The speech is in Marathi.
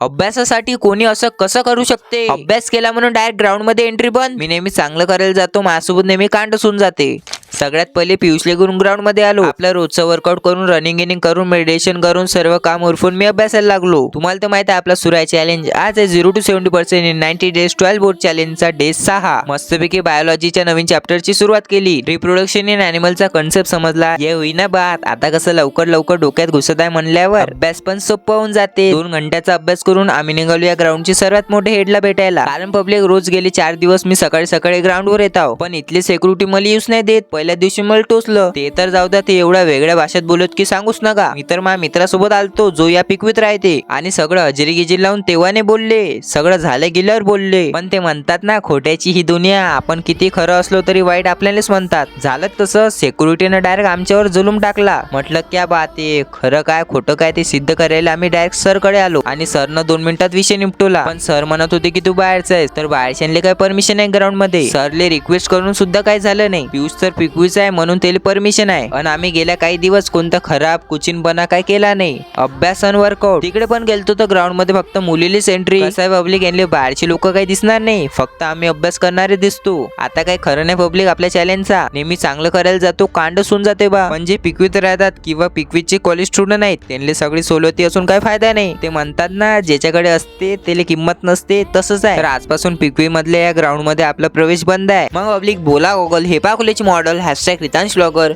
अभ्यासासाठी कोणी असं कसं करू शकते? अभ्यास केला म्हणून डायरेक्ट ग्राउंड मध्ये एंट्री बंद. मी नेहमी चांगलं करायला जातो, माझ्यासोबत नेहमी कांड होऊन जाते. सगळ्यात पहिले पियुषले घेऊन ग्राउंड मध्ये आलो. आपलं रोजचं वर्कआउट करून, रनिंग गिनिंग करून, मेडिटेशन करून, सर्व काम उरफून मी अभ्यासाला लागलो. तुम्हाला तर माहिती आहे आपला सुरू आहे चॅलेंज. आज आहे 0 to 70% इन 90 days 12 बोर्ड चॅलेंजचा डे 6. मस्तपैकी बायोलॉजीच्या नवीन चॅप्टरची सुरुवात केली. रिप्रोडक्शन इन अॅनिमलचा कन्सेप्ट समजला. ये होईना बात. आता कसं लवकर लवकर डोक्यात घुसत आहे म्हणल्यावर अभ्यास पण सोपं होऊन जाते. 2 घंट्याचा अभ्यास करून आम्ही निघालो या ग्राउंडची सर्वात मोठे हेडला भेटायला. कारण पब्लिक रोज गेले 4 दिवस मी सकाळी सकाळी ग्राउंड वर येतो, पण इथली सिक्युरिटी मला यूज नाही देत. पहिल्या दिवशी मला टोचलं. ते तर जाऊ द्या, ते एवढ्या वेगळ्या भाषेत बोलत की सांगूच नका. मी तर माझ्या मित्रासोबत आलतो जो या पिकवीत राहते, आणि सगळं हजेरी गिजेरी लावून तेव्हाने बोलले. सगळं झालं गेल्यावर बोलले. पण ते म्हणतात ना, खोट्याची ही दुनिया. आपण किती खरं असलो तरी वाईट आपल्यालाच म्हणतात. झालं तसं सिक्युरिटीनं डायरेक्ट आमच्यावर जुलूम टाकला. म्हटलं क्या बात आहे, खरं काय खोटं काय ते सिद्ध करायला आम्ही डायरेक्ट सर कडे आलो, आणि सरनं 2 मिनिटात विषय निपटवला. पण सर म्हणत होते की तू बाहेरचा आहेस, तर बाहेरच्यांले काय परमिशन आहे ग्राउंड मध्ये? सरले रिक्वेस्ट करून सुद्धा काय झालं नाही. पियुष तर पिकवीच आहे म्हणून त्याला परमिशन आहे. आणि आम्ही गेल्या काही दिवस कोणता खराब कुचिनपणा काय केला नाही. अभ्यास आणि वर्कआउट तिकडे पण गेलतो तर ग्राउंड मध्ये फक्त मुलीलीच एंट्री. कसं आहे पब्लिक, यांना बाहेरचे लोक काही दिसणार नाही, फक्त आम्ही अभ्यास करणारे दिसतो. आता काही खरं नाही पब्लिक आपल्या चॅलेंजचा. नेहमी चांगलं करायला जातो, कांड होऊन जाते बा. म्हणजे पिकवीत राहतात किंवा पिकवीचे कॉलेज स्टुडंट आहेत, त्यांना सगळी सोलवती असून काय फायदा नाही. ते म्हणतात ना, ज्याच्याकडे असते त्याला किंमत नसते, तसंच आहे. तर आजपासून पिकवी मधल्या या ग्राउंड मध्ये आपला प्रवेश बंद आहे. मग पब्लिक बोला गोगल हे पाकुलेची मॉडेल #रितांश ब्लॉगर.